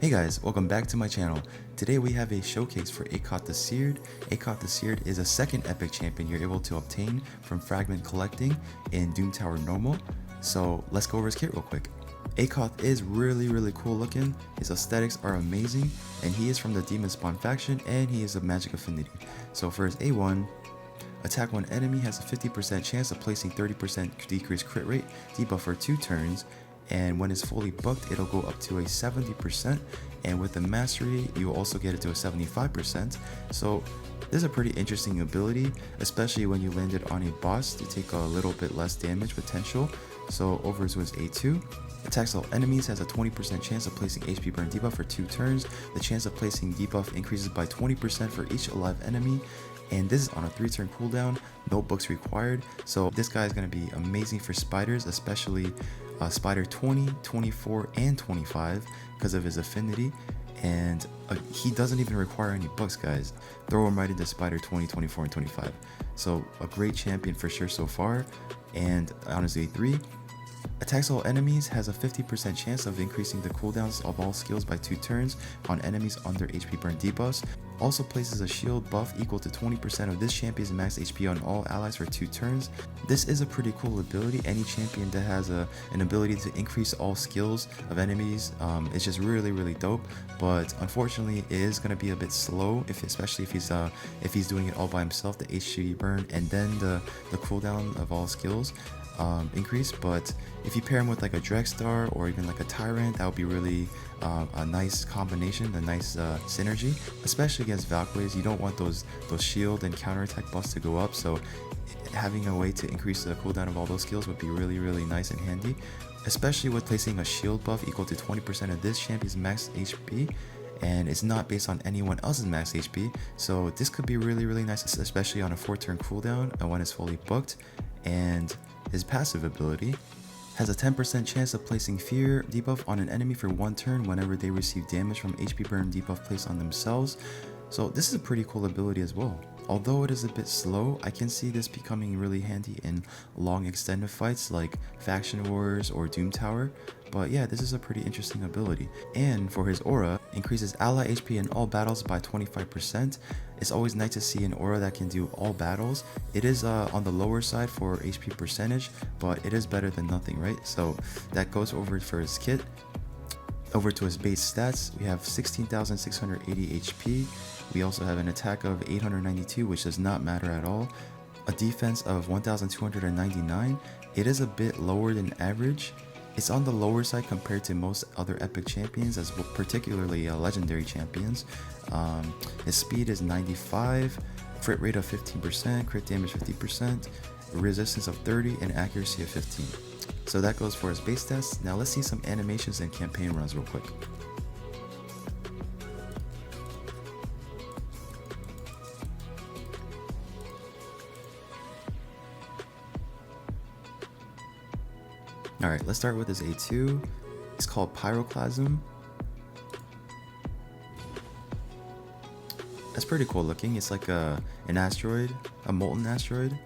Hey guys, welcome back to my channel. Today we have a showcase for Akoth the Seared. Akoth the Seared is a second epic champion you're able to obtain from fragment collecting in Doom Tower Normal. So let's go over his kit real quick. Akoth is really cool looking, his aesthetics are amazing, and he is from the Demonspawn faction and he is a magic affinity. So for his A1, attack one enemy has a 50% chance of placing 30% decreased crit rate debuff for 2 turns, and when it's fully booked it'll go up to a 70%, and with the mastery you also get it to a 75%. So this is a pretty interesting ability, especially when you landed on a boss to take a little bit less damage potential. So over to his A2, attacks all enemies has a 20% chance of placing HP burn debuff for 2 turns. The chance of placing debuff increases by 20% for each alive enemy, and this is on a 3-turn cooldown, no books required. So this guy is going to be amazing for spiders, especially spider 20, 24, and 25 because of his affinity. And he doesn't even require any books, guys. Throw him right into spider 20, 24, and 25. So a great champion for sure so far. And on his A3, attacks all enemies has a 50% chance of increasing the cooldowns of all skills by 2 turns on enemies under HP burn debuffs. Also places a shield buff equal to 20% of this champion's max HP on all allies for 2 turns. This is a pretty cool ability. Any champion that has an ability to increase all skills of enemies is just really dope. But unfortunately, it is going to be a bit slow, especially if he's doing it all by himself, the HP burn and then the cooldown of all skills increase. But if you pair him with like a Dregstar or even like a Tyrant, that would be really a nice combination, a nice synergy, especially against Valkyries. You don't want those shield and counterattack buffs to go up, so having a way to increase the cooldown of all those skills would be really nice and handy, especially with placing a shield buff equal to 20% of this champion's max HP, and it's not based on anyone else's max HP. So this could be really nice, especially on a 4-turn cooldown and when it's fully booked. And his passive ability has a 10% chance of placing fear debuff on an enemy for 1 turn whenever they receive damage from HP burn debuff placed on themselves. So this is a pretty cool ability as well. Although it is a bit slow, I can see this becoming really handy in long extended fights like Faction Wars or Doom Tower. But yeah, this is a pretty interesting ability. And for his aura, increases ally HP in all battles by 25%. It's always nice to see an aura that can do all battles. It is on the lower side for HP percentage, but it is better than nothing, right? So that goes over for his kit. Over to his base stats, we have 16,680 HP. We also have an attack of 892, which does not matter at all. A defense of 1,299. It is a bit lower than average. It's on the lower side compared to most other epic champions, as well, particularly legendary champions. His speed is 95, crit rate of 15%, crit damage 50%, resistance of 30, and accuracy of 15. So that goes for his base stats. Now let's see some animations and campaign runs real quick. Alright, let's start with his A2. It's called Pyroclasm. That's pretty cool looking. It's like an asteroid, a molten asteroid.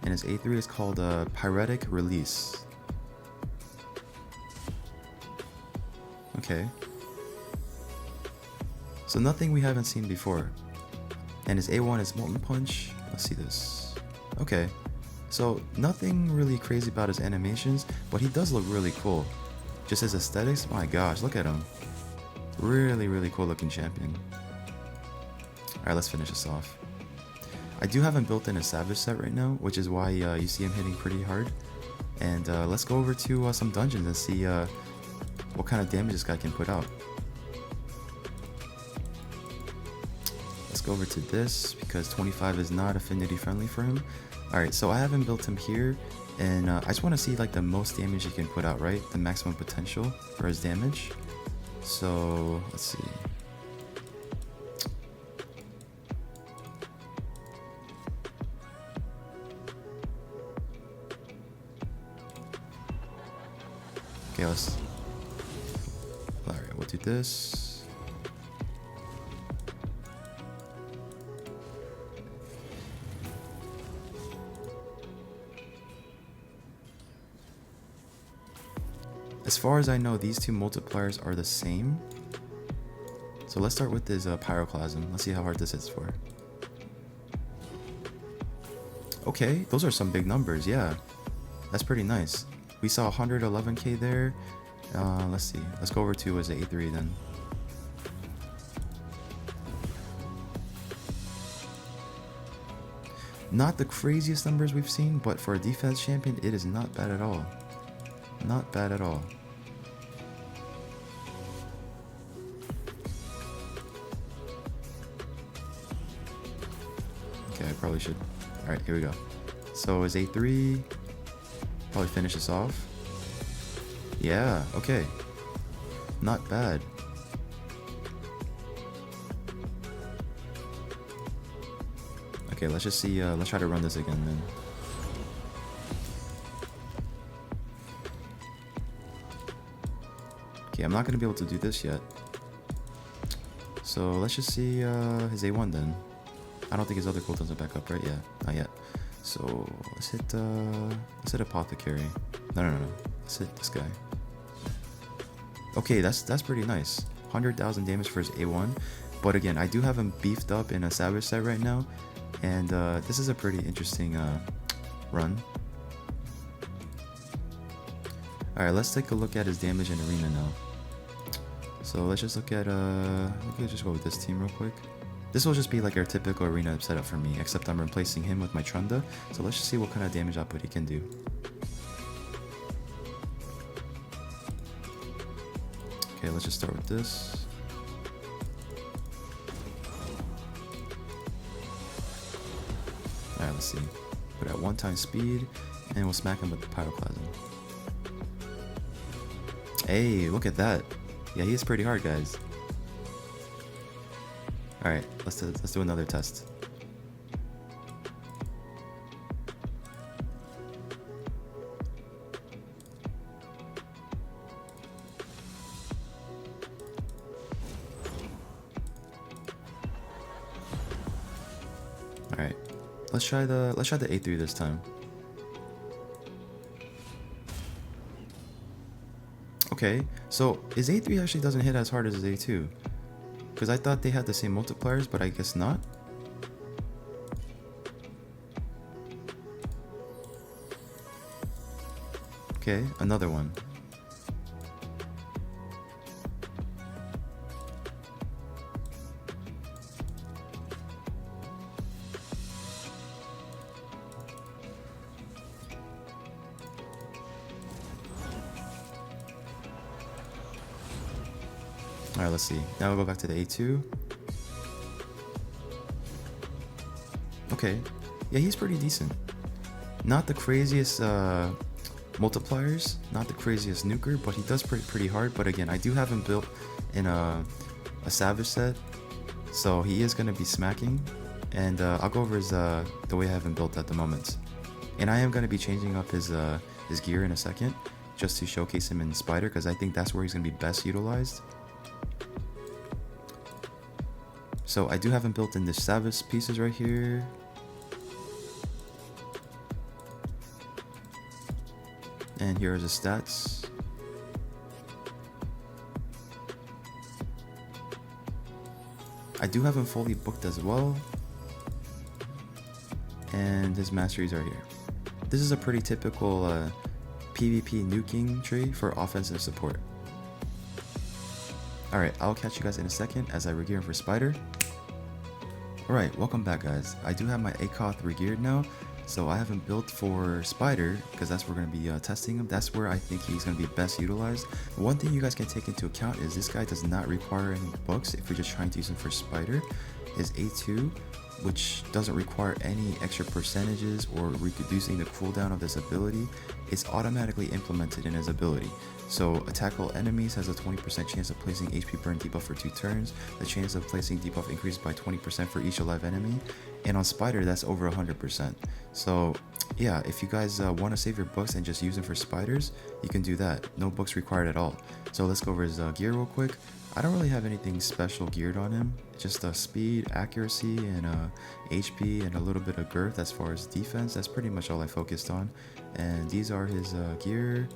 And his A3 is called Pyretic Release. Okay. So nothing we haven't seen before. And his A1 is Molten Punch. Let's see this. Okay. So nothing really crazy about his animations, but he does look really cool. Just his aesthetics, my gosh, look at him. Really cool looking champion. Alright, let's finish this off. I do have him built in a Savage set right now, which is why you see him hitting pretty hard. And let's go over to some dungeons and see what kind of damage this guy can put out. Let's go over to this, because 25 is not affinity friendly for him. Alright, so I haven't built him here, and I just want to see like the most damage he can put out, right? The maximum potential for his damage. So, let's see. Okay, alright, we'll do this. As far as I know, these two multipliers are the same. So let's start with his Pyroclasm. Let's see how hard this is for. Okay, those are some big numbers, yeah. That's pretty nice. We saw 111k there. Let's see. Let's go over to his A3 then. Not the craziest numbers we've seen, but for a defense champion, it is not bad at all. Not bad at all. Okay, I probably should. Alright, here we go. So his A3, probably finish this off. Yeah, okay. Not bad. Okay, let's just see, let's try to run this again then. Okay, I'm not going to be able to do this yet. So let's just see his A1 then. I don't think his other cooldowns are back up, right? Yeah, not yet. So let's hit Apothecary. No. Let's hit this guy. Okay, that's pretty nice. 100,000 damage for his A1. But again, I do have him beefed up in a Savage set right now. And this is a pretty interesting run. Alright, let's take a look at his damage in Arena now. So let's just look at, let's just go with this team real quick. This will just be like our typical Arena setup for me, except I'm replacing him with my Trunda. So let's just see what kind of damage output he can do. Okay, let's just start with this. Alright, let's see. Put at 1x speed, and we'll smack him with the Pyroclasm. Hey, look at that. Yeah, he is pretty hard, guys. Alright, let's do another test. Alright. Let's try the A3 this time. Okay, so his A3 actually doesn't hit as hard as his A2. Because I thought they had the same multipliers, but I guess not. Okay, another one. Alright, let's see. Now we'll go back to the A2. Okay. Yeah, he's pretty decent. Not the craziest multipliers, not the craziest nuker, but he does pretty hard. But again, I do have him built in a Savage set, so he is going to be smacking. And I'll go over the way I have him built at the moment. And I am going to be changing up his gear in a second, just to showcase him in Spider, because I think that's where he's going to be best utilized. So I do have him built in the Savage pieces right here. And here are his stats. I do have him fully booked as well. And his masteries are here. This is a pretty typical PvP nuking tree for offensive support. Alright, I'll catch you guys in a second as I regear for Spider. Alright, welcome back, guys. I do have my Akoth regeared now, so I have him built for Spider, because that's where we're going to be testing him. That's where I think he's going to be best utilized. One thing you guys can take into account is this guy does not require any books if you're just trying to use him for Spider. His A2, which doesn't require any extra percentages or reducing the cooldown of this ability, is automatically implemented in his ability. So attack all enemies has a 20% chance of placing HP burn debuff for 2 turns. The chance of placing debuff increases by 20% for each alive enemy. And on Spider, that's over 100%. So yeah, if you guys want to save your books and just use them for Spiders, you can do that. No books required at all. So let's go over his gear real quick. I don't really have anything special geared on him. Just speed, accuracy, and HP, and a little bit of girth as far as defense. That's pretty much all I focused on. And these are his gear.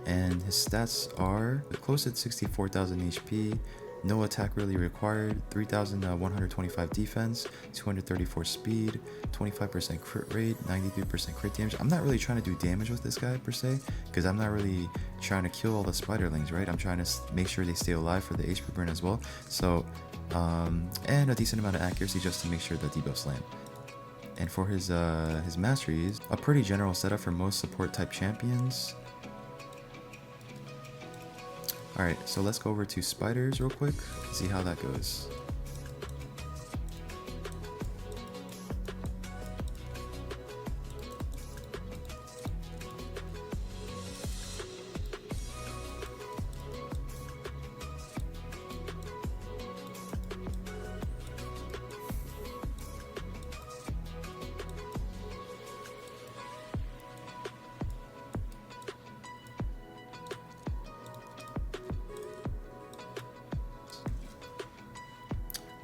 and his stats are close to 64,000 HP, no attack really required, 3,125 defense, 234 speed, 25% crit rate, 93% crit damage. I'm not really trying to do damage with this guy per se, because I'm not really trying to kill all the spiderlings, right? I'm trying to make sure they stay alive for the HP burn as well. So, and a decent amount of accuracy just to make sure the debuffs land. And for his masteries, a pretty general setup for most support type champions. Alright, so let's go over to spiders real quick, see how that goes.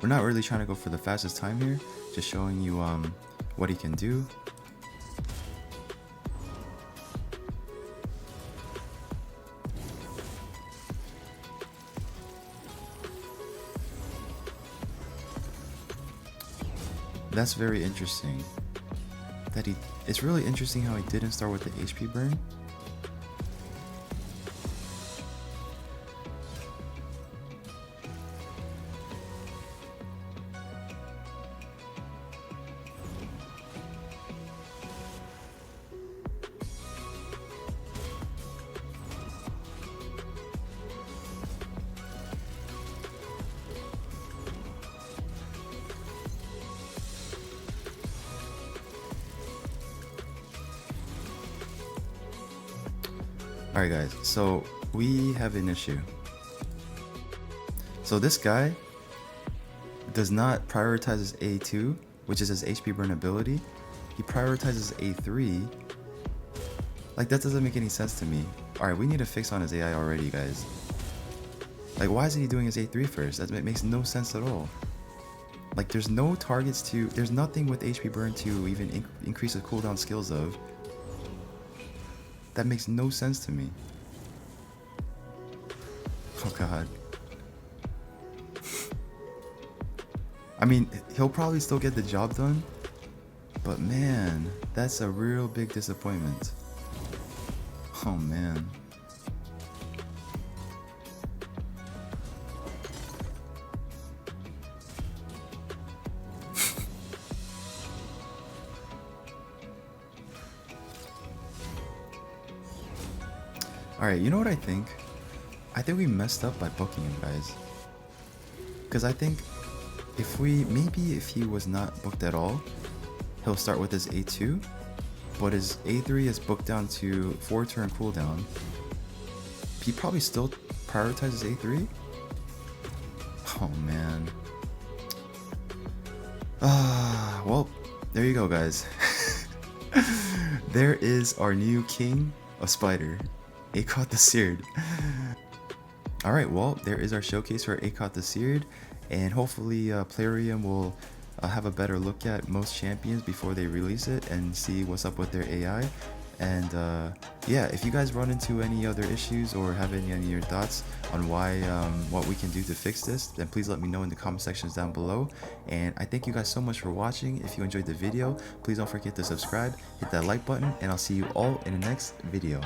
We're not really trying to go for the fastest time here, just showing you what he can do. That's very interesting. It's really interesting how he didn't start with the HP burn. Alright guys, so we have an issue. So this guy does not prioritize his A2, which is his HP burn ability. He prioritizes A3. Like, that doesn't make any sense to me. Alright, we need to fix on his AI already, guys. Like, why isn't he doing his A3 first? That makes no sense at all. Like, there's no targets to... There's nothing with HP burn to even increase the cooldown skills of. That makes no sense to me. Oh god. I mean, he'll probably still get the job done, but man, that's a real big disappointment. Oh man. Alright, you know what I think? I think we messed up by booking him, guys. Because I think if he was not booked at all, he'll start with his A2, but his A3 is booked down to 4-turn cooldown. He probably still prioritizes A3? Oh man. Well, there you go, guys. There is our new king of spider. Akoth the Seared. Alright, well, there is our showcase for Akoth the Seared, and hopefully Plarium will have a better look at most champions before they release it and see what's up with their AI. And yeah, if you guys run into any other issues or have any of your thoughts on what we can do to fix this, then please let me know in the comment sections down below. And I thank you guys so much for watching. If you enjoyed the video, please don't forget to subscribe, hit that like button, and I'll see you all in the next video.